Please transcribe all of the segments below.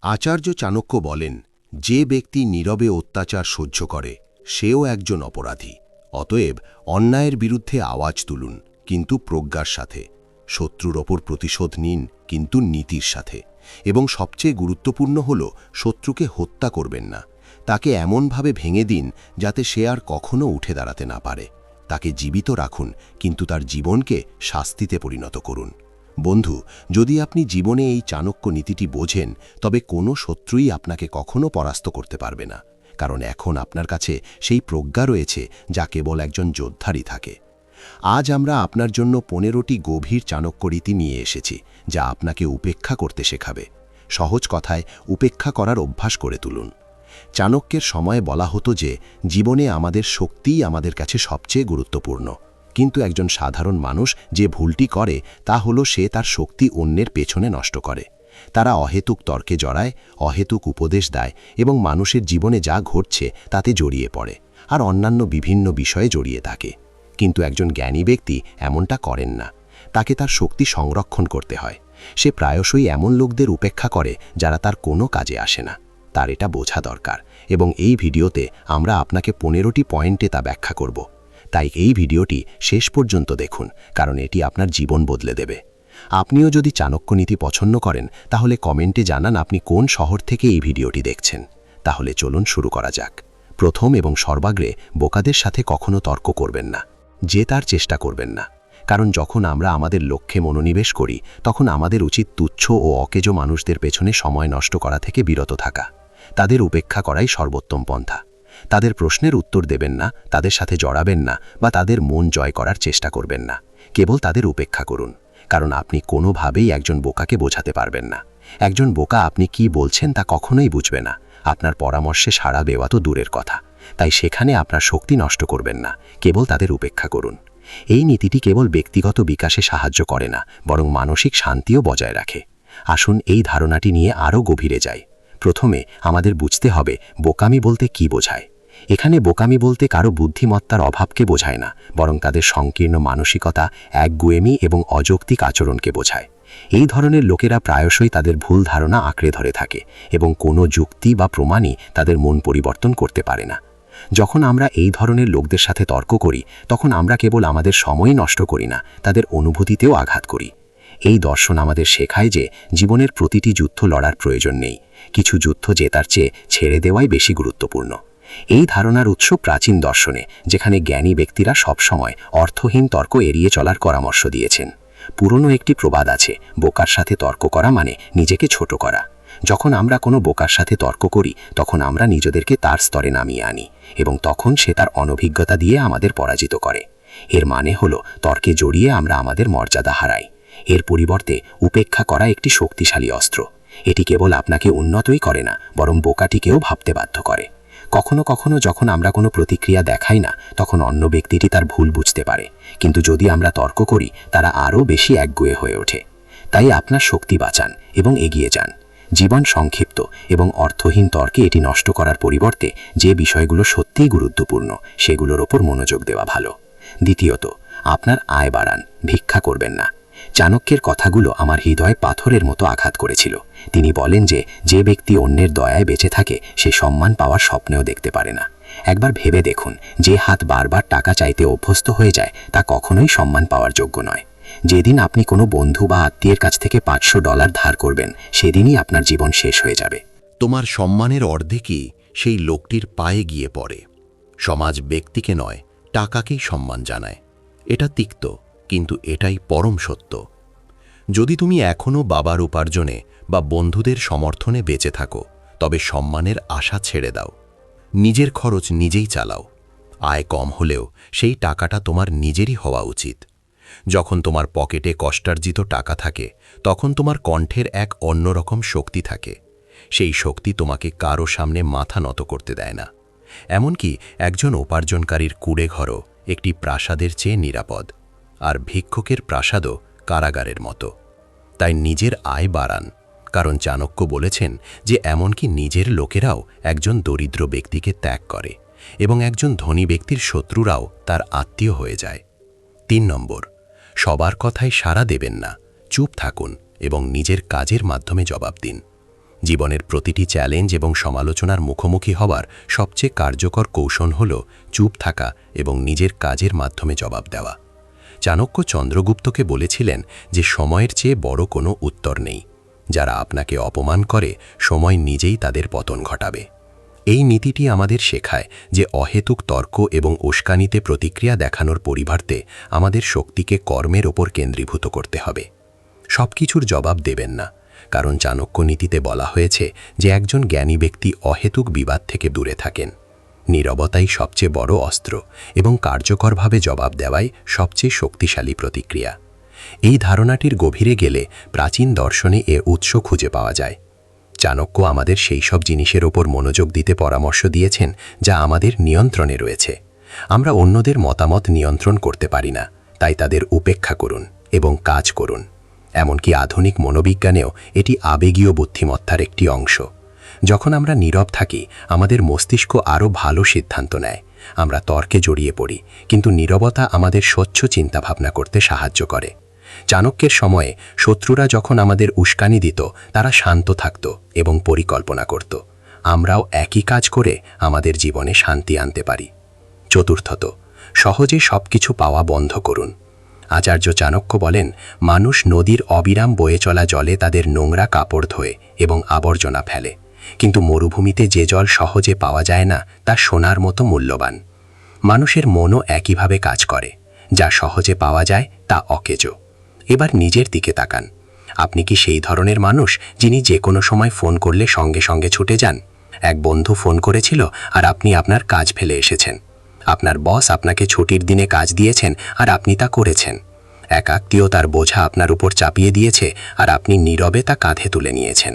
আচার্য চাণক্য বলেন, যে ব্যক্তি নীরবে অত্যাচার সহ্য করে সেও একজন অপরাধী। অতএব অন্যায়ের বিরুদ্ধে আওয়াজ তুলুন, কিন্তু প্রজ্ঞার সাথে। শত্রুর ওপর প্রতিশোধ নিন, কিন্তু নীতির সাথে। এবং সবচেয়ে গুরুত্বপূর্ণ হল, শত্রুকে হত্যা করবেন না। তাকে এমনভাবে ভেঙে দিন যাতে সে আর কখনো উঠে দাঁড়াতে না পারে। তাকে জীবিত রাখুন, কিন্তু তার জীবনকে শাস্তিতে পরিণত করুন। বন্ধু, যদি আপনি জীবনে এই চাণক্য নীতিটি বোঝেন, তবে কোনো শত্রুই আপনাকে কখনো পরাস্ত করতে পারবে না। কারণ এখন আপনার কাছে সেই প্রজ্ঞা রয়েছে যা কেবল একজন যোদ্ধারই থাকে। আজ আমরা আপনার জন্য 15টি গভীর চাণক্য রীতি নিয়ে এসেছি, যা আপনাকে উপেক্ষা করতে শেখাবে। সহজ কথায়, উপেক্ষা করার অভ্যাস করে তুলুন। চাণক্যের সময়ে বলা হতো যে জীবনে আমাদের শক্তিই আমাদের কাছে সবচেয়ে গুরুত্বপূর্ণ। কিন্তু একজন সাধারণ মানুষ যে ভুলটি করে তা হলো সে তার শক্তি অন্যের পেছনে নষ্ট করে। তারা অহেতুক তর্কে জড়ায়, অহেতুক উপদেশ দেয় এবং মানুষের জীবনে যা ঘটছে তাতে জড়িয়ে পড়ে, আর অন্যান্য বিভিন্ন বিষয়ে জড়িয়ে থাকে। কিন্তু একজন জ্ঞানী ব্যক্তি এমনটা করেন না। তাকে তার শক্তি সংরক্ষণ করতে হয়। সে প্রায়শই এমন লোকদের উপেক্ষা করে যারা তার কোনো কাজে আসে না। তার এটা বোঝা দরকার, এবং এই ভিডিওতে আমরা আপনাকে 15টি পয়েন্টে তা ব্যাখ্যা করব। তাই এই ভিডিওটি শেষ পর্যন্ত দেখুন, কারণ এটি আপনার জীবন বদলে দেবে। আপনিও যদি চাণক্য নীতি পছন্দ করেন, তাহলে কমেন্টে জানান আপনি কোন শহর থেকে এই ভিডিওটি দেখছেন। তাহলে চলুন শুরু করা যাক। প্রথম এবং সর্বাগ্রে, বোকাদের সাথে কখনো তর্ক করবেন না। জেতার চেষ্টা করবেন না। কারণ যখন আমরা আমাদের লক্ষ্যে মনোনিবেশ করি, তখন আমাদের উচিত তুচ্ছ ও অকেজো মানুষদের পেছনে সময় নষ্ট করা থেকে বিরত থাকা। তাদের উপেক্ষা করাই সর্বোত্তম পন্থা। তাদের প্রশ্নের উত্তর দেবেন না, তাদের সাথে জড়াবেন না, বা তাদের মন জয় করার চেষ্টা করবেন না। কেবল তাদের উপেক্ষা করুন, কারণ আপনি কোনোভাবেই একজন বোকাকে বোঝাতে পারবেন না। একজন বোকা আপনি কি বলছেন তা কখনোই বুঝবে না। আপনার পরামর্শে সাড়া দেওয়া তো দূরের কথা। তাই সেখানে আপনার শক্তি নষ্ট করবেন না, কেবল তাদের উপেক্ষা করুন। এই নীতিটি কেবল ব্যক্তিগত বিকাশে সাহায্য করে না, বরং মানসিক শান্তিও বজায় রাখে। আসুন এই ধারণাটি নিয়ে আরও গভীরে যাই। প্রথমে আমাদের বুঝতে হবে বোকামি বলতে কি বোঝায়। এখানে বোকামি বলতে কারো বুদ্ধিমত্তার অভাবকে বোঝায় না, বরং তাদের সংকীর্ণ মানসিকতা, একগুঁয়েমি এবং অযৌক্তিক আচরণকে বোঝায়। এই ধরনের লোকেরা প্রায়শই তাদের ভুল ধারণা আঁকড়ে ধরে থাকে, এবং কোনো যুক্তি বা প্রমাণই তাদের মন পরিবর্তন করতে পারে না। যখন আমরা এই ধরনের লোকদের সাথে তর্ক করি, তখন আমরা কেবল আমাদের সময় নষ্ট করি না, তাদের অনুভূতিতেও আঘাত করি। এই দর্শন আমাদের শেখায় যে জীবনের প্রতিটি যুদ্ধ লড়ার প্রয়োজন নেই। কিছু যুদ্ধ জেতার চেয়ে ছেড়ে দেওয়াই বেশি গুরুত্বপূর্ণ। এই ধারণার উৎস প্রাচীন দর্শনে, যেখানে জ্ঞানী ব্যক্তিরা সবসময় অর্থহীন তর্ক এড়িয়ে চলার পরামর্শ দিয়েছেন। পুরনো একটি প্রবাদ আছে, বোকার সাথে তর্ক করা মানে নিজেকে ছোট করা। যখন আমরা কোনো বোকার সাথে তর্ক করি, তখন আমরা নিজেদেরকে তার স্তরে নামিয়ে আনি, এবং তখন সে তার অনভিজ্ঞতা দিয়ে আমাদের পরাজিত করে। এর মানে হলো, তর্কে জড়িয়ে আমরা আমাদের মর্যাদা হারাই। এর পরিবর্তে উপেক্ষা করা একটি শক্তিশালী অস্ত্র। এটি কেবল আপনাকে উন্নতই করে না, বরং বোকাটিকেও ভাবতে বাধ্য করে। কখনো কখনো যখন আমরা কোনো প্রতিক্রিয়া দেখাই না, তখন অন্য ব্যক্তিটি তার ভুল বুঝতে পারে। কিন্তু যদি আমরা তর্ক করি, তারা আরও বেশি একগুঁয়ে হয়ে ওঠে। তাই আপনার শক্তি বাঁচান এবং এগিয়ে যান। জীবন সংক্ষিপ্ত, এবং অর্থহীন তর্কে এটি নষ্ট করার পরিবর্তে যে বিষয়গুলো সত্যিই গুরুত্বপূর্ণ সেগুলোর ওপর মনোযোগ দেওয়া ভালো। দ্বিতীয়ত, আপনার আয় বাড়ান, ভিক্ষা করবেন না। চাণক্যের কথাগুলো আমার হৃদয়ে পাথরের মতো আঘাত করেছিল। তিনি বলেন যে যে ব্যক্তি অন্যের দয়ায় বেঁচে থাকে, সে সম্মান পাওয়ার স্বপ্নেও দেখতে পারে না। একবার ভেবে দেখুন, যে হাত বারবার টাকা চাইতে অভ্যস্ত হয়ে যায়, তা কখনোই সম্মান পাওয়ার যোগ্য নয়। যেদিন আপনি কোনো বন্ধু বা আত্মীয়ের কাছ থেকে $500 ধার করবেন, সেদিনই আপনার জীবন শেষ হয়ে যাবে। তোমার সম্মানের অর্ধেকই সেই লোকটির পায়ে গিয়ে পড়ে। সমাজ ব্যক্তিকে নয়, টাকাকেই সম্মান জানায়। এটা তিক্ত, কিন্তু এটাই পরম সত্য। যদি তুমি এখনও বাবার উপার্জনে বা বন্ধুদের সমর্থনে বেঁচে থাকো, তবে সম্মানের আশা ছেড়ে দাও। নিজের খরচ নিজেই চালাও। আয় কম হলেও সেই টাকাটা তোমার নিজেরই হওয়া উচিত। যখন তোমার পকেটে কষ্টার্জিত টাকা থাকে, তখন তোমার কণ্ঠের এক অন্যরকম শক্তি থাকে। সেই শক্তি তোমাকে কারো সামনে মাথা নত করতে দেয় না। এমনকি একজন উপার্জনকারীর কুঁড়ে ঘরও একটি প্রাসাদের চেয়ে নিরাপদ, আর ভিক্ষুকের প্রাসাদও কারাগারের মতো। তাই নিজের আয় বাড়ান, কারণ চাণক্য বলেছেন যে এমনকি নিজের লোকেরাও একজন দরিদ্র ব্যক্তিকে ত্যাগ করে, এবং একজন ধনী ব্যক্তির শত্রুরাও তার আত্মীয় হয়ে যায়। 3 নম্বর, সবার কথায় সাড়া দেবেন না, চুপ থাকুন এবং নিজের কাজের মাধ্যমে জবাব দিন। জীবনের প্রতিটি চ্যালেঞ্জ এবং সমালোচনার মুখোমুখি হওয়ার সবচেয়ে কার্যকর কৌশল হল চুপ থাকা এবং নিজের কাজের মাধ্যমে জবাব দেওয়া। চাণক্য চন্দ্রগুপ্তকে বলেছিলেন যে সময়ের চেয়ে বড় কোনো উত্তর নেই। যারা আপনাকে অপমান করে, সময় নিজেই তাদের পতন ঘটাবে। এই নীতিটি আমাদের শেখায় যে অহেতুক তর্ক এবং উস্কানিতে প্রতিক্রিয়া দেখানোর পরিবর্তে আমাদের শক্তিকে কর্মের ওপর কেন্দ্রীভূত করতে হবে। সবকিছুর জবাব দেবেন না, কারণ চাণক্য নীতিতে বলা হয়েছে যে একজন জ্ঞানী ব্যক্তি অহেতুক বিবাদ থেকে দূরে থাকেন। নীরবতাই সবচেয়ে বড় অস্ত্র এবং কার্যকরভাবে জবাব দেওয়াই সবচেয়ে শক্তিশালী প্রতিক্রিয়া। এই ধারণাটির গভীরে গেলে প্রাচীন দর্শনে এর উৎস খুঁজে পাওয়া যায়। চাণক্য আমাদের সেই সব জিনিসের ওপর মনোযোগ দিতে পরামর্শ দিয়েছেন যা আমাদের নিয়ন্ত্রণে রয়েছে। আমরা অন্যদের মতামত নিয়ন্ত্রণ করতে পারি না, তাই তাদের উপেক্ষা করুন এবং কাজ করুন। এমনকি আধুনিক মনোবিজ্ঞানেও এটি আবেগীয় বুদ্ধিমত্তার একটি অংশ। যখন আমরা নীরব থাকি, আমাদের মস্তিষ্ক আরও ভালো সিদ্ধান্ত নেয়। আমরা তর্কে জড়িয়ে পড়ি, কিন্তু নীরবতা আমাদের স্বচ্ছ চিন্তাভাবনা করতে সাহায্য করে। চাণক্যের সময়ে শত্রুরা যখন আমাদের উস্কানি দিত, তারা শান্ত থাকত এবং পরিকল্পনা করত। আমরাও একই কাজ করে আমাদের জীবনে শান্তি আনতে পারি। চতুর্থত, সহজে সবকিছু পাওয়া বন্ধ করুন। আচার্য চাণক্য বলেন, মানুষ নদীর অবিরাম বয়ে চলা জলে তাদের নোংরা কাপড় ধোয় এবং আবর্জনা ফেলে, কিন্তু মরুভূমিতে যে জল সহজে পাওয়া যায় না তা সোনার মতো মূল্যবান। মানুষের মনও একইভাবে কাজ করে। যা সহজে পাওয়া যায় তা অকেজো। এবার নিজের দিকে তাকান। আপনি কি সেই ধরনের মানুষ যিনি যে কোনো সময় ফোন করলে সঙ্গে সঙ্গে ছুটে যান? এক বন্ধু ফোন করেছিল আর আপনি আপনার কাজ ফেলে এসেছেন। আপনার বস আপনাকে ছুটির দিনে কাজ দিয়েছেন আর আপনি তা করেছেন। এক আত্মীয় তার বোঝা আপনার উপর চাপিয়ে দিয়েছে আর আপনি নীরবে তা কাঁধে তুলে নিয়েছেন।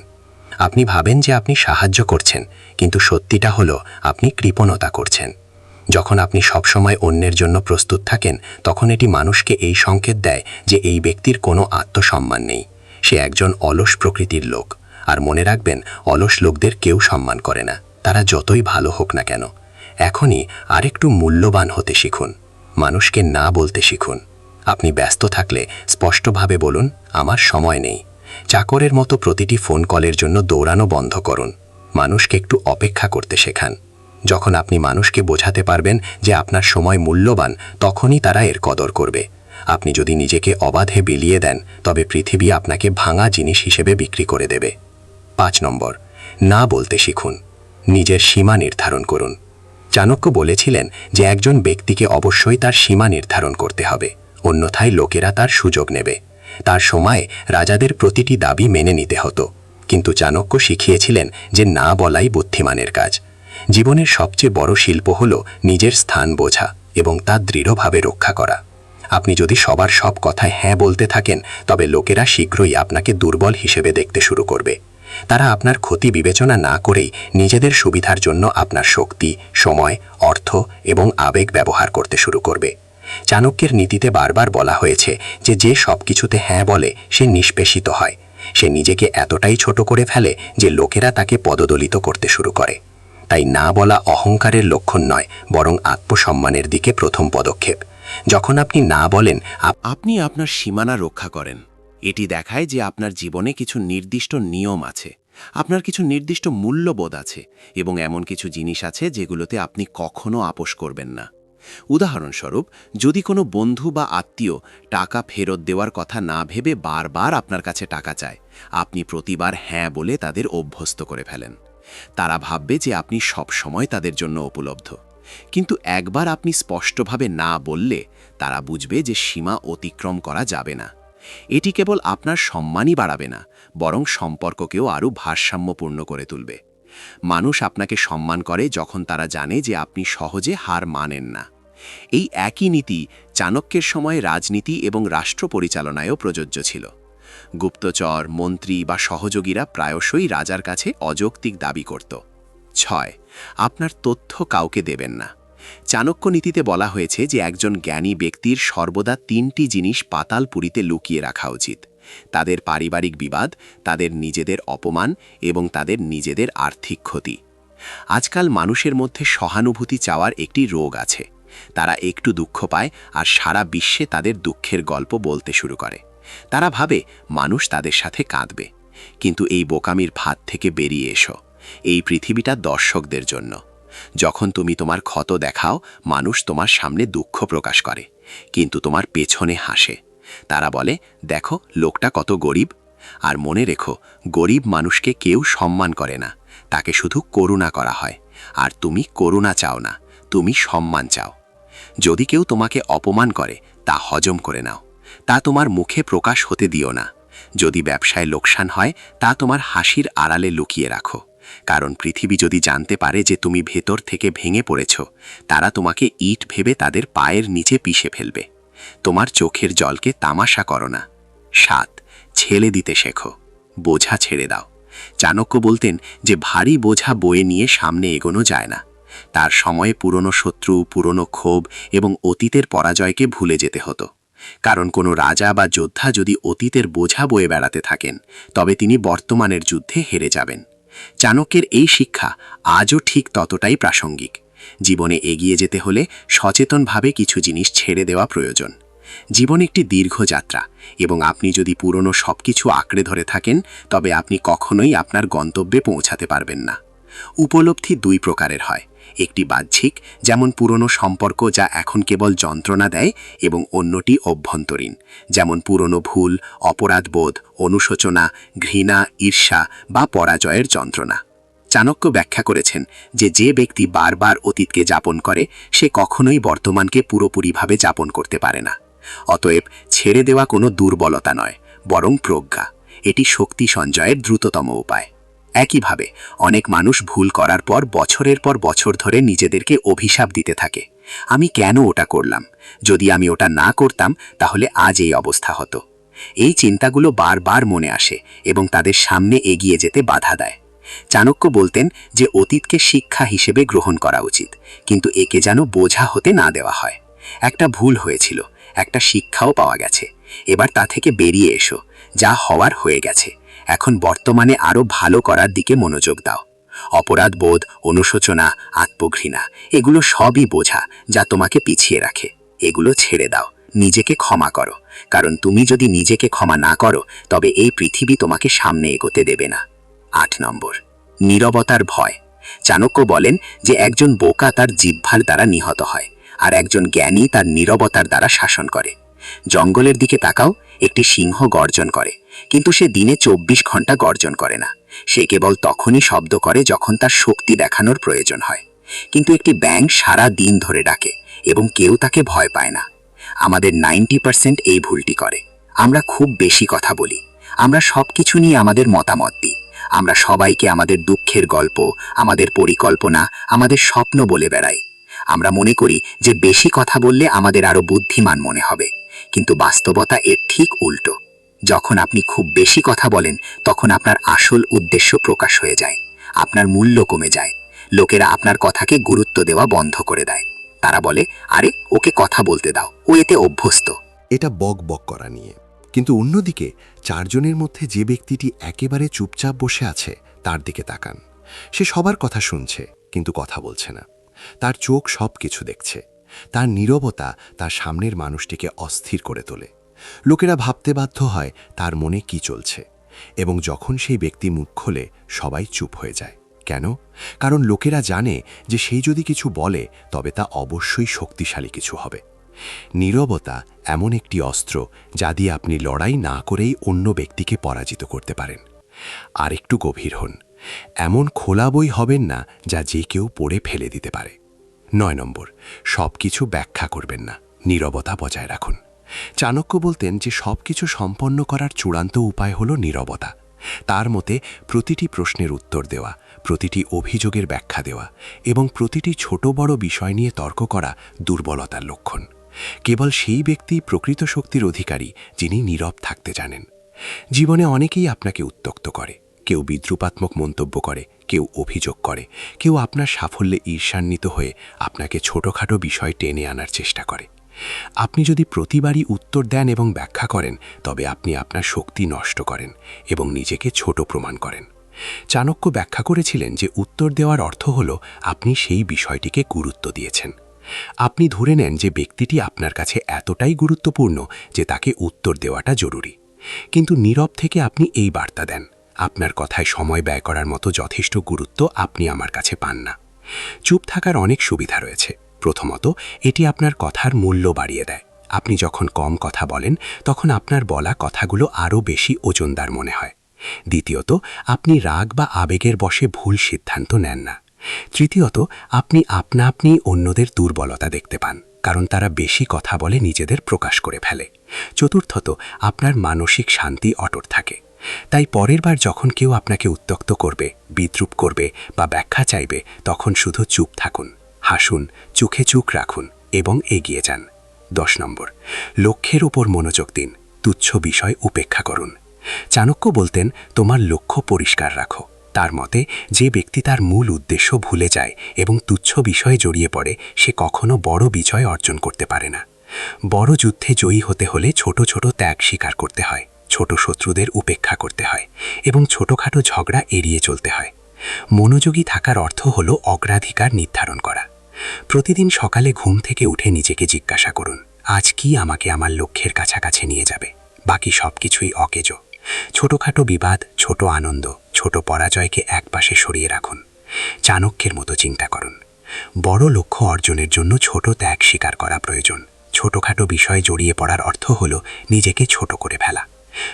আপনি ভাবেন যে আপনি সাহায্য করছেন, কিন্তু সত্যিটা হলো আপনি কৃপণতা করছেন। যখন আপনি সবসময় অন্যের জন্য প্রস্তুত থাকেন, তখন এটি মানুষকে এই সংকেত দেয় যে এই ব্যক্তির কোনো আত্মসম্মান নেই। সে একজন অলস প্রকৃতির লোক। আর মনে রাখবেন, অলস লোকদের কেউ সম্মান করে না, তারা যতই ভালো হোক না কেন। এখনই আরেকটু মূল্যবান হতে শিখুন। মানুষকে না বলতে শিখুন। আপনি ব্যস্ত থাকলে স্পষ্টভাবে বলুন, আমার সময় নেই। চাকরের মতো প্রতিটি ফোন কলের জন্য দৌড়ানো বন্ধ করুন। মানুষকে একটু অপেক্ষা করতে শেখান। যখন আপনি মানুষকে বোঝাতে পারবেন যে আপনার সময় মূল্যবান, তখনই তারা এর কদর করবে। আপনি যদি নিজেকে অবাধে বিলিয়ে দেন, তবে পৃথিবী আপনাকে ভাঙা জিনিস হিসেবে বিক্রি করে দেবে। 5 নম্বর, না বলতে শিখুন। নিজের সীমা নির্ধারণ করুন। চাণক্য বলেছিলেন যে একজন ব্যক্তিকে অবশ্যই তার সীমা নির্ধারণ করতে হবে, অন্যথায় লোকেরা তার সুযোগ নেবে। তার সময়ে রাজাদের প্রতিটি দাবি মেনে নিতে হতো, কিন্তু চাণক্য শিখিয়েছিলেন যে না বলাই বুদ্ধিমানের কাজ। জীবনের সবচেয়ে বড় শিল্প হল নিজের স্থান বোঝা এবং তা দৃঢ়ভাবে রক্ষা করা। আপনি যদি সবার সব কথায় হ্যাঁ বলতে থাকেন, তবে লোকেরা শীঘ্রই আপনাকে দুর্বল হিসেবে দেখতে শুরু করবে। তারা আপনার ক্ষতি বিবেচনা না করেই নিজেদের সুবিধার জন্য আপনার শক্তি, সময়, অর্থ এবং আবেগ ব্যবহার করতে শুরু করবে। চাণক্যের নীতিতে বারবার বলা হয়েছে যে যে সব কিছুতে হ্যাঁ বলে সে নিষ্পেষিত হয়। সে নিজেকে এতটাই ছোট করে ফেলে যে লোকেরা তাকে পদদলিত করতে শুরু করে। তাই না বলা অহংকারের লক্ষণ নয়, বরং আত্মসম্মানের দিকে প্রথম পদক্ষেপ। যখন আপনি না বলেন, আপনি আপনার সীমানা রক্ষা করেন। এটি দেখায় যে আপনার জীবনে কিছু নির্দিষ্ট নিয়ম আছে, আপনার কিছু নির্দিষ্ট মূল্যবোধ আছে এবং এমন কিছু জিনিস আছে যেগুলোতে আপনি কখনো আপোষ করবেন না। উদাহরণস্বরূপ, যদি কোনো বন্ধু বা আত্মীয় টাকা ফেরত দেওয়ার কথা না ভেবে বারবার আপনার কাছে টাকা চায়, আপনি প্রতিবার হ্যাঁ বলে তাদের অভ্যস্ত করে ফেলেন। তারা ভাববে যে আপনি সব সময় তাদের জন্য উপলব্ধ। কিন্তু একবার আপনি স্পষ্টভাবে না বললে তারা বুঝবে যে সীমা অতিক্রম করা যাবে না। এটি কেবল আপনার সম্মানই বাড়াবে না, বরং সম্পর্ককেও আরও ভারসাম্যপূর্ণ করে তুলবে। মানুষ আপনাকে সম্মান করে যখন তারা জানে যে আপনি সহজে হার মানেন না। এই একই নীতি চাণক্যের সময় রাজনীতি এবং রাষ্ট্র পরিচালনায়ও প্রযোজ্য ছিল। গুপ্তচর, মন্ত্রী বা সহযোগীরা প্রায়শই রাজার কাছে অযৌক্তিক দাবি করত। 6, আপনার তথ্য কাউকে দেবেন না। চাণক্য নীতিতে বলা হয়েছে যে একজন জ্ঞানী ব্যক্তির সর্বদা 3টি জিনিস পাতালপুরীতে লুকিয়ে রাখা উচিত: তাদের পারিবারিক বিবাদ, তাদের নিজেদের অপমান এবং তাদের নিজেদের আর্থিক ক্ষতি। আজকাল মানুষের মধ্যে সহানুভূতি চাওয়ার একটি রোগ আছে। তারা একটু দুঃখ পায় আর সারা বিশ্বে তাদের দুঃখের গল্প বলতে শুরু করে। তারা ভাবে মানুষ তাদের সাথে কাঁদবে। কিন্তু এই বোকামির ফাঁদ থেকে বেরিয়ে এসো। এই পৃথিবীটা দর্শকদের জন্য। যখন তুমি তোমার ক্ষত দেখাও, মানুষ তোমার সামনে দুঃখ প্রকাশ করে, কিন্তু তোমার পেছনে হাসে। তারা বলে, দেখো লোকটা কত গরিব। আর মনে রেখো, গরিব মানুষকে কেউ সম্মান করে না, তাকে শুধু করুণা করা হয়। আর তুমি করুণা চাও না, তুমি সম্মান চাও। যদি কেউ তোমাকে অপমান করে, তা হজম করে নাও, তা তোমার মুখে প্রকাশ হতে দিও না। যদি ব্যবসায় লোকসান হয়, তা তোমার হাসির আড়ালে লুকিয়ে রাখো। কারণ পৃথিবী যদি জানতে পারে যে তুমি ভেতর থেকে ভেঙে পড়েছ, তারা তোমাকে ইট ভেবে তাদের পায়ের নিচে পিষে ফেলবে। তোমার চোখের জলকে তামাশা করো না। 7. ছেড়ে দিতে শেখো, বোঝা ছেড়ে দাও। চাণক্য বলতেন যে ভারী বোঝা বয়ে নিয়ে সামনে এগোনো যায় না। তার সময়ে পুরনো শত্রু, পুরনো ক্ষোভ এবং অতীতের পরাজয়কে ভুলে যেতে হতো। কারণ কোনো রাজা বা যোদ্ধা যদি অতীতের বোঝা বয়ে বেড়াতে থাকেন, তবে তিনি বর্তমানের যুদ্ধে হেরে যাবেন। চাণক্যের এই শিক্ষা আজও ঠিক ততটাই প্রাসঙ্গিক। জীবনে এগিয়ে যেতে হলে সচেতনভাবে কিছু জিনিস ছেড়ে দেওয়া প্রয়োজন। জীবন একটি দীর্ঘ যাত্রা, এবং আপনি যদি পুরনো সবকিছু আঁকড়ে ধরে থাকেন, তবে আপনি কখনোই আপনার গন্তব্যে পৌঁছাতে পারবেন না। উপলব্ধি 2 প্রকারের হয়। একটি বাহ্যিক, যেমন পুরনো সম্পর্ক যা এখন কেবল যন্ত্রণা দেয়, এবং অন্যটি অভ্যন্তরীণ, যেমন পুরনো ভুল, অপরাধবোধ, অনুশোচনা, ঘৃণা, ঈর্ষা বা পরাজয়ের যন্ত্রণা। চাণক্য ব্যাখ্যা করেছেন যে যে ব্যক্তি বারবার অতীতকে যাপন করে, সে কখনোই বর্তমানকে পুরোপুরিভাবে যাপন করতে পারে না। অতএব ছেড়ে দেওয়া কোনো দুর্বলতা নয়, বরং প্রজ্ঞা। এটি শক্তি সঞ্চয়ের দ্রুততম উপায়। একইভাবে অনেক মানুষ ভুল করার পর বছরের পর বছর ধরে নিজেদেরকে অভিশাপ দিতে থাকে। আমি কেন ওটা করলাম? যদি আমি ওটা না করতাম, তাহলে আজ এই অবস্থা হতো। এই চিন্তাগুলো বারবার মনে আসে এবং তাদের সামনে এগিয়ে যেতে বাধা দেয়। চাণক্য বলতেন যে অতীতকে শিক্ষা হিসেবে গ্রহণ করা উচিত, কিন্তু একে যেন বোঝা হতে না দেওয়া হয়। একটা ভুল হয়েছিল, একটা শিক্ষাও পাওয়া গেছে। এবার তা থেকে বেরিয়ে এসো। যা হওয়ার হয়ে গেছে। এখন বর্তমানে আরও ভালো করার দিকে মনোযোগ দাও। অপরাধবোধ, অনুশোচনা, আত্মঘৃণা, এগুলো সবই বোঝা যা তোমাকে পিছিয়ে রাখে। এগুলো ছেড়ে দাও, নিজেকে ক্ষমা করো। কারণ তুমি যদি নিজেকে ক্ষমা না করো, তবে এই পৃথিবী তোমাকে সামনে এগোতে দেবে না। 8 নম্বর, নীরবতার ভয়। চাণক্য বলেন যে একজন বোকা তার জিহ্বার দ্বারা নিহত হয়, আর একজন জ্ঞানী তার নীরবতার দ্বারা শাসন করে। জঙ্গলের দিকে তাকাও, একটি সিংহ গর্জন করে, কিন্তু সে দিনে 24 ঘন্টা গর্জন করে না। সে কেবল তখনই শব্দ করে যখন তার শক্তি দেখানোর প্রয়োজন হয়। কিন্তু একটি ব্যাঙ সারা দিন ধরে ডাকে, এবং কেউ তাকে ভয় পায় না। আমাদের 90% এই ভুলটি করে। আমরা খুব বেশি কথা বলি। আমরা সবকিছু নিয়ে আমাদের মতামত দিই। আমরা সবাইকে আমাদের দুঃখের গল্প, আমাদের পরিকল্পনা, আমাদের স্বপ্ন বলে বেড়াই। আমরা মনে করি যে বেশি কথা বললে আমাদের আরো বুদ্ধিমান মনে হবে, কিন্তু বাস্তবতা এর ঠিক উল্টো। যখন আপনি খুব বেশি কথা বলেন, তখন আপনার আসল উদ্দেশ্য প্রকাশ হয়ে যায়। আপনার মূল্য কমে যায়। লোকেরা আপনার কথাকে গুরুত্ব দেওয়া বন্ধ করে দেয়। তারা বলে, আরে ওকে কথা বলতে দাও, ও এতে অভ্যস্ত। এটা বক বক করা নিয়ে। কিন্তু অন্যদিকে 4 জনের মধ্যে যে ব্যক্তিটি একেবারে চুপচাপ বসে আছে, তার দিকে তাকান। সে সবার কথা শুনছে, কিন্তু কথা বলছে না। তার চোখ সব কিছু দেখছে। তার নীরবতা তার সামনের মানুষটিকে অস্থির করে তোলে। লোকেরা ভাবতে বাধ্য হয় তার মনে কি চলছে, এবং যখন সেই ব্যক্তি মুখ খোলে, সবাই চুপ হয়ে যায়। কেন? কারণ লোকেরা জানে যে সেই যদি কিছু বলে, তবে তা অবশ্যই শক্তিশালী কিছু হবে। নীরবতা এমন একটি অস্ত্র যা দিয়ে আপনি লড়াই না করেই অন্য ব্যক্তিকে পরাজিত করতে পারেন। আর একটু গভীর হন। এমন খোলা বই হবেন না যা যে কেউ পড়ে ফেলে দিতে পারে। 9 নম্বর, সব কিছু ব্যাখ্যা করবেন না, নীরবতা বজায় রাখুন। চাণক্য বলতেন যে সব কিছু সম্পন্ন করার চূড়ান্ত উপায় হল নীরবতা। তার মতে প্রতিটি প্রশ্নের উত্তর দেওয়া, প্রতিটি অভিযোগের ব্যাখ্যা দেওয়া এবং প্রতিটি ছোট বড় বিষয় নিয়ে তর্ক করা দুর্বলতার লক্ষণ। কেবল সেই ব্যক্তি প্রকৃত শক্তির অধিকারী যিনি নীরব থাকতে জানেন। জীবনে অনেকেই আপনাকে উত্ত্যক্ত করে। কেউ বিদ্রুপাত্মক মন্তব্য করে, কেউ অভিযোগ করে, কেউ আপনার সাফল্যে ঈর্ষান্বিত হয়ে আপনাকে ছোটখাটো বিষয় টেনে আনার চেষ্টা করে। আপনি যদি প্রতিবারই উত্তর দেন এবং ব্যাখ্যা করেন, তবে আপনি আপনার শক্তি নষ্ট করেন এবং নিজেকে ছোট প্রমাণ করেন। চাণক্য ব্যাখ্যা করেছিলেন যে উত্তর দেওয়ার অর্থ হল আপনি সেই বিষয়টিকে গুরুত্ব দিয়েছেন। আপনি ধরে নেন যে ব্যক্তিটি আপনার কাছে এতটাই গুরুত্বপূর্ণ যে তাকে উত্তর দেওয়াটা জরুরি। কিন্তু নীরব থেকে আপনি এই বার্তা দেন, আপনার কথায় সময় ব্যয় করার মতো যথেষ্ট গুরুত্ব আপনি আমার কাছে পান না। চুপ থাকার অনেক সুবিধা রয়েছে। প্রথমত, এটি আপনার কথার মূল্য বাড়িয়ে দেয়। আপনি যখন কম কথা বলেন তখন আপনার বলা কথাগুলো আরও বেশি ওজনদার মনে হয়। দ্বিতীয়ত, আপনি রাগ বা আবেগের বশে ভুল সিদ্ধান্ত নেন না। তৃতীয়ত, আপনি আপনি অন্যদের দুর্বলতা দেখতে পান, কারণ তারা বেশি কথা বলে নিজেদের প্রকাশ করে ফেলে। চতুর্থত, আপনার মানসিক শান্তি অটুট থাকে। তাই পরের বার যখন কেউ আপনাকে উত্ত্যক্ত করবে, বিদ্রূপ করবে বা ব্যাখ্যা চাইবে, তখন শুধু চুপ থাকুন, হাসুন, চোখে চোখ রাখুন এবং এগিয়ে যান। 10 নম্বর, লক্ষ্যের উপর মনোযোগ দিন, তুচ্ছ বিষয় উপেক্ষা করুন। চাণক্য বলতেন, তোমার লক্ষ্য পরিষ্কার রাখো। তার মতে, যে ব্যক্তি তার মূল উদ্দেশ্য ভুলে যায় এবং তুচ্ছ বিষয়ে জড়িয়ে পড়ে, সে কখনো বড় বিজয় অর্জন করতে পারে না। বড় যুদ্ধে জয়ী হতে হলে ছোট ছোট ত্যাগ স্বীকার করতে হয়, ছোট শত্রুদের উপেক্ষা করতে হয় এবং ছোটখাটো ঝগড়া এড়িয়ে চলতে হয়। মনোযোগী থাকার অর্থ হল অগ্রাধিকার নির্ধারণ করা। প্রতিদিন সকালে ঘুম থেকে উঠে নিজেকে জিজ্ঞাসা করুন, আজ কি আমাকে আমার লক্ষ্যের কাছাকাছি নিয়ে যাবে? বাকি সব কিছুই অকেজো। ছোটখাটো বিবাদ, ছোট আনন্দ, ছোট পরাজয়কে একপাশে সরিয়ে রাখুন। চাণক্যের মতো চিন্তা করুন। বড় লক্ষ্য অর্জনের জন্য ছোট ত্যাগ স্বীকার করা প্রয়োজন। ছোটখাটো বিষয়ে জড়িয়ে পড়ার অর্থ হল নিজেকে ছোট করে ফেলা।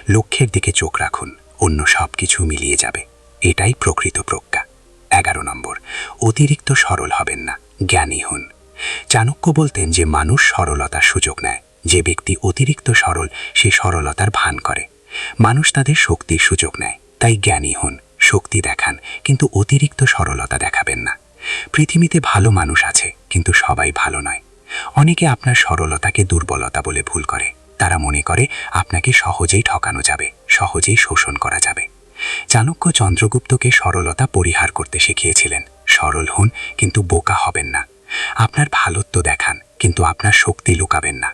লক্ষ্যের দিকে চোখ রাখুন, অন্য সব কিছু মিলিয়ে যাবে। এটাই প্রকৃত প্রজ্ঞা। 11 নম্বর, অতিরিক্ত সরল হবেন না, জ্ঞানী হন। চাণক্য বলতেন যে মানুষ সরলতার সুযোগ নেয়। যে ব্যক্তি অতিরিক্ত সরল, সে সরলতার ভান করে। মানুষ তাদের শক্তির সুযোগ নেয়। তাই জ্ঞানী হন, শক্তি দেখান, কিন্তু অতিরিক্ত সরলতা দেখাবেন না। পৃথিবীতে ভালো মানুষ আছে, কিন্তু সবাই ভালো নয়। অনেকে আপনার সরলতাকে দুর্বলতা বলে ভুল করে। তারা মনে করে আপনাকে সহজেই ঠকানো যাবে, সহজেই শোষণ করা যাবে। চাণক্য চন্দ্রগুপ্তকে সরলতা পরিহার করতে শিখিয়েছিলেন। সরল হন, কিন্তু বোকা হবেন না। আপনার ভালোত্ব দেখান, কিন্তু আপনার শক্তি লুকাবেন না।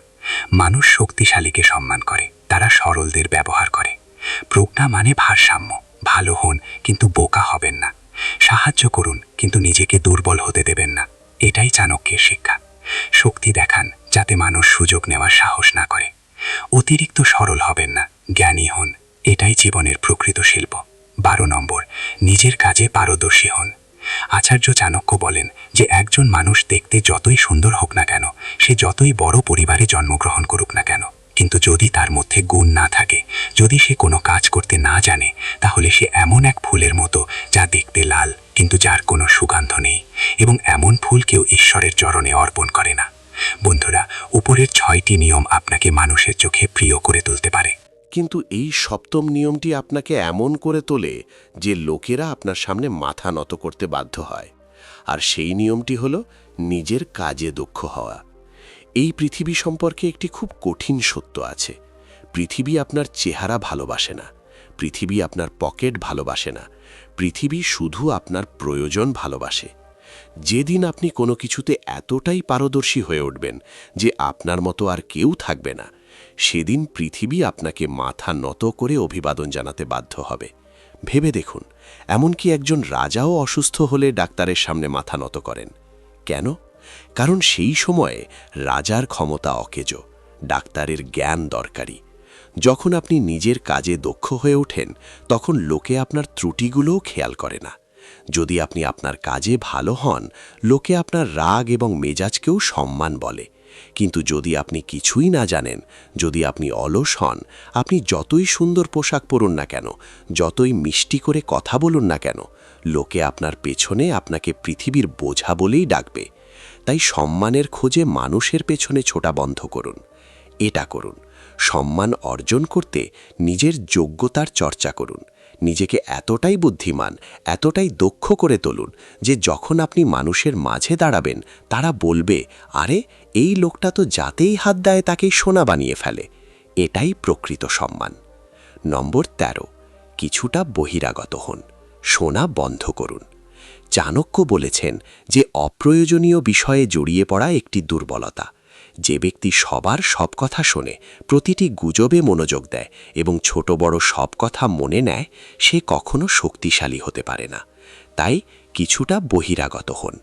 মানুষ শক্তিশালীকে সম্মান করে, তারা সরলদের ব্যবহার করে। প্রজ্ঞা মানে ভারসাম্য। ভালো হন, কিন্তু বোকা হবেন না। সাহায্য করুন, কিন্তু নিজেকে দুর্বল হতে দেবেন না। এটাই চাণক্যের শিক্ষা। শক্তি দেখান, যাতে মানুষ সুযোগ নেওয়ার সাহস না করে। অতিরিক্ত সরল হবেন না, জ্ঞানী হন। এটাই জীবনের প্রকৃত শিল্প। 12 নম্বর, নিজের কাজে পারদর্শী হন। আচার্য চাণক্য বলেন যে একজন মানুষ দেখতে যতই সুন্দর হোক না কেন, সে যতই বড় পরিবারে জন্মগ্রহণ করুক না কেন, কিন্তু যদি তার মধ্যে গুণ না থাকে, যদি সে কোনো কাজ করতে না জানে, তাহলে সে এমন এক ফুলের মতো যা দেখতে লাল কিন্তু যার কোনো সুগন্ধ নেই। এবং এমন ফুল কেউ ঈশ্বরের চরণে অর্পণ করে না। বন্ধুরা, উপরের 6টি নিয়ম আপনাকে মানুষের চোখে প্রিয় করে তুলতে পারে। কিন্তু এই সপ্তম নিয়মটি আপনাকে এমন করে তোলে যে লোকেরা আপনার সামনে মাথা নত করতে বাধ্য হয়। আর সেই নিয়মটি হল নিজের কাজে দক্ষ হওয়া। এই পৃথিবী সম্পর্কে একটি খুব কঠিন সত্য আছে। পৃথিবী আপনার চেহারা ভালোবাসে না, পৃথিবী আপনার পকেট ভালোবাসে না, পৃথিবী শুধু আপনার প্রয়োজন ভালোবাসে। যেদিন আপনি কোনো কিছুতে এতটাই পারদর্শী হয়ে উঠবেন যে আপনার মতো আর কেউ থাকবে না, সেদিন পৃথিবী আপনাকে মাথা নত করে অভিবাদন জানাতে বাধ্য হবে। ভেবে দেখুন, এমনকি একজন রাজাও অসুস্থ হলে ডাক্তারের সামনে মাথা নত করেন। কেন? কারণ সেই সময়ে রাজার ক্ষমতা অকেজো, ডাক্তারের জ্ঞান দরকারি। যখন আপনি নিজের কাজে দক্ষ হয়ে ওঠেন, তখন লোকে আপনার ত্রুটিগুলোও খেয়াল করে না। যদি আপনি আপনার কাজে ভালো হন, লোকে আপনার রাগ এবং মেজাজকেও সম্মান বলে। কিন্তু যদি আপনি কিছুই না জানেন, যদি আপনি অলস হন, আপনি যতই সুন্দর পোশাক পরুন না কেন, যতই মিষ্টি করে কথা বলুন না কেন, লোকে আপনার পেছনে আপনাকে পৃথিবীর বোঝা বলেই ডাকবে। তাই সম্মানের খোঁজে মানুষের পেছনে ছোটা বন্ধ করুন। এটা করুন, সম্মান অর্জন করতে নিজের যোগ্যতার চর্চা করুন। নিজেকে এতটাই বুদ্ধিমান, এতটাই দক্ষ করে তুলুন যে যখন আপনি মানুষের মাঝে দাঁড়াবেন, তারা বলবে, আরে এই লোকটা তো যাতেই হাত দেয় তাকেই সোনা বানিয়ে ফেলে। এটাই প্রকৃত সম্মান। নম্বর 13, কিছুটা বহিরাগত হন, শোনা বন্ধ করুন। চাণক্য বলেছেন যে অপ্রয়োজনীয় বিষয়ে জড়িয়ে পড়া একটি দুর্বলতা। যে ব্যক্তি সবার সব কথা শোনে, প্রতিটি গুজবে মনোযোগ দেয় এবং ছোট বড় সব কথা মনে নেয়, সে কখনো শক্তিশালী হতে পারে না। তাই কিছুটা বহিরাগত হন।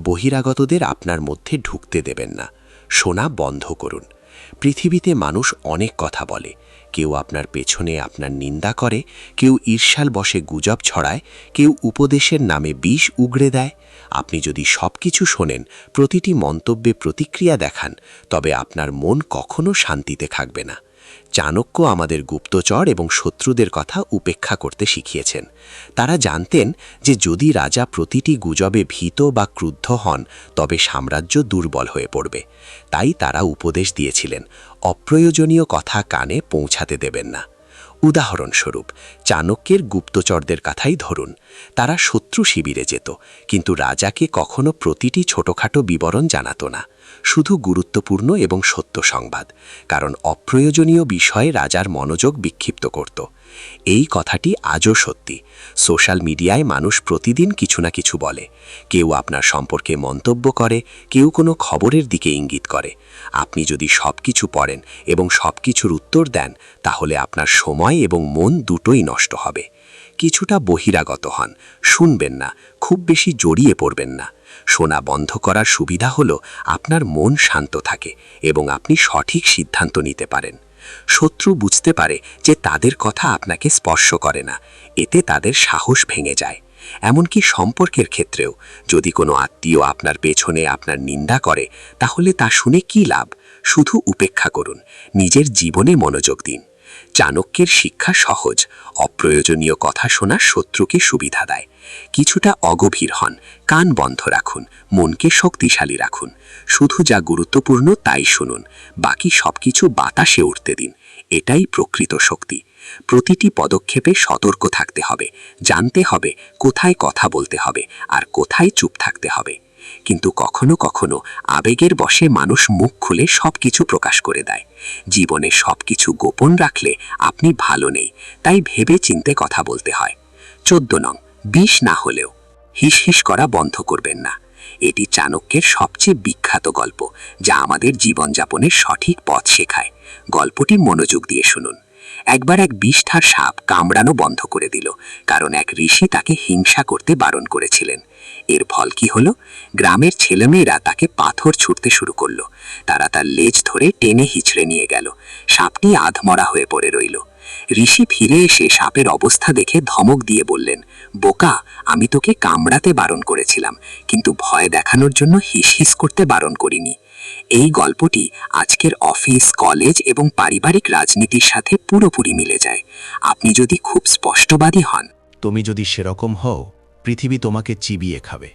বহিরাগতদের আপনার মধ্যে ঢুকতে দেবেন না। শোনা বন্ধ করুন। পৃথিবীতে মানুষ অনেক কথা বলে, কেউ আপনার পেছনে আপনার নিন্দা করে, কেউ ঈর্ষাল বশে গুজব ছড়ায়, কেউ উপদেশের নামে বিষ উগড়ে দেয়। আপনি যদি সবকিছু শোনেন, প্রতিটি মন্তব্যে প্রতিক্রিয়া দেখান, তবে আপনার মন কখনো শান্তিতে থাকবে না। চাণক্য আমাদের গুপ্তচর এবং শত্রুদের কথা উপেক্ষা করতে শিখিয়েছেন। তারা জানতেন যে যদি রাজা প্রতিটি গুজবে ভীত বা ক্রুদ্ধ হন, তবে সাম্রাজ্য দুর্বল হয়ে পড়বে। তাই তারা উপদেশ দিয়েছিলেন, অপ্রয়োজনীয় কথা কানে পৌঁছাতে দেবেন না। উদাহরণস্বরূপ, চাণক্যের গুপ্তচরদের কথাই ধরুন। তারা শত্রু শিবিরে যেত, কিন্তু রাজাকে কখনো প্রতিটি ছোটখাটো বিবরণ জানাতো না, শুধু গুরুত্বপূর্ণ এবং সত্য সংবাদ, কারণ অপ্রয়োজনীয় বিষয়ে রাজার মনোযোগ বিক্ষিপ্ত করত। এই কথাটি আজও সত্যি। সোশ্যাল মিডিয়ায় মানুষ প্রতিদিন কিছু না কিছু বলে। কেউ আপনার সম্পর্কে মন্তব্য করে, কেউ কোনো খবরের দিকে ইঙ্গিত করে। আপনি যদি সবকিছু পড়েন এবং সবকিছুর উত্তর দেন, তাহলে আপনার সময় এবং মন দুটোই নষ্ট হবে। কিছুটা বহিরাগত হন, শুনবেন না, খুব বেশি জড়িয়ে পড়বেন না। শোনা বন্ধ করার সুবিধা হলো আপনার মন শান্ত থাকে এবং আপনি সঠিক সিদ্ধান্ত নিতে পারেন। শত্রু বুঝতে পারে যে তাদের কথা আপনাকে স্পর্শ করে না, এতে তাদের সাহস ভেঙে যায়। এমনকি সম্পর্কের ক্ষেত্রেও, যদি কোনো আত্মীয় আপনার পেছনে আপনার নিন্দা করে, তাহলে তা শুনে কী লাভ? শুধু উপেক্ষা করুন, নিজের জীবনে মনোযোগ দিন। চাণক্যের শিক্ষা সহজ, অপ্রয়োজনীয় কথা শোনা শত্রুকে সুবিধা দেয়। কিছুটা অগভীর হন, কান বন্ধ রাখুন, মনকে শক্তিশালী রাখুন। শুধু যা গুরুত্বপূর্ণ তাই শুনুন, বাকি সবকিছু বাতাসে উঠতে দিন। এটাই প্রকৃত শক্তি। প্রতিটি পদক্ষেপে সতর্ক থাকতে হবে, জানতে হবে কোথায় কথা বলতে হবে আর কোথায় চুপ থাকতে হবে। কিন্তু কখনো কখনো আবেগের বশে মানুষ মুখ খুলে সবকিছু প্রকাশ করে দেয়। জীবনে সবকিছু গোপন রাখলে আপনি ভালো নেই, তাই ভেবে চিন্তে কথা বলতে হয়। 14 নং, বিষ না হলেও হিস হিস করা বন্ধ করবেন না। এটি চাণক্যের সবচেয়ে বিখ্যাত গল্প, যা আমাদের জীবনযাপনের সঠিক পথ শেখায়। গল্পটি মনোযোগ দিয়ে শুনুন। একবার এক বিষধার সাপ কামড়ানো বন্ধ করে দিল, কারণ এক ঋষি তাকে হিংসা করতে বারণ করেছিলেন। এর ফল কি হলো? গ্রামের ছেলেমেয়েরা তাকে পাথর ছুঁড়তে শুরু করলো। তারা তার লেজ ধরে টেনে হিচড়ে নিয়ে গেল। সাপটি আধমরা হয়ে পড়ে রইল। ঋষি ফিরে এসে সাপের অবস্থা দেখে ধমক দিয়ে বললেন, বোকা, আমি তোকে কামড়াতে বারণ করেছিলাম, কিন্তু ভয় দেখানোর জন্য হিস হিস করতে বারণ করিনি। এই গল্পটি আজকের অফিস, কলেজ এবং পারিবারিক রাজনীতির সাথে পুরোপুরি মিলে যায়। আপনি যদি খুব স্পষ্টবাদী হন, তুমি যদি সেরকম হও, পৃথিবী তোমাকে চিবিয়ে খাবে।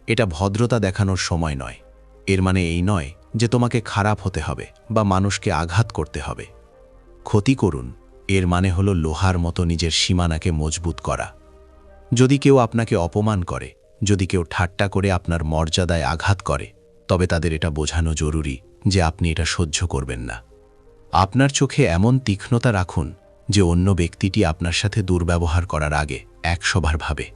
এটা ভদ্রতা দেখানোর সময় নয়। এর মানে এই নয় যে তোমাকে খারাপ হতে হবে বা মানুষকে আঘাত করতে হবে। ক্ষতি করুন, এর মানে হলো লোহার মতো নিজের সীমানাকে মজবুত করা। যদি কেউ আপনাকে অপমান করে, যদি কেউ ঠাট্টা করে আপনার মর্যাদায় আঘাত করে, তবে তাদের এটা বোঝানো জরুরি যে আপনি এটা সহ্য করবেন না। আপনার চোখে এমন তীক্ষ্ণতা রাখুন যে অন্য ব্যক্তিটি আপনার সাথে দুর্ব্যবহার করার আগে 100 বার ভাবে।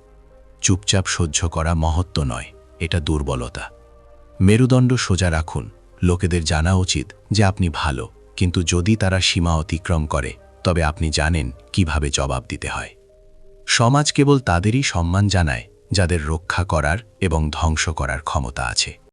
চুপচাপ সহ্য করা মহত্ব নয়, এটা দুর্বলতা। মেরুদণ্ড সোজা রাখুন। লোকেদের জানা উচিত যে আপনি ভালো, কিন্তু যদি তারা সীমা অতিক্রম করে, তবে আপনি জানেন কিভাবে জবাব দিতে হয়। সমাজ কেবল তাদেরই সম্মান জানায় যাদের রক্ষা করার এবং ধ্বংস করার ক্ষমতা আছে।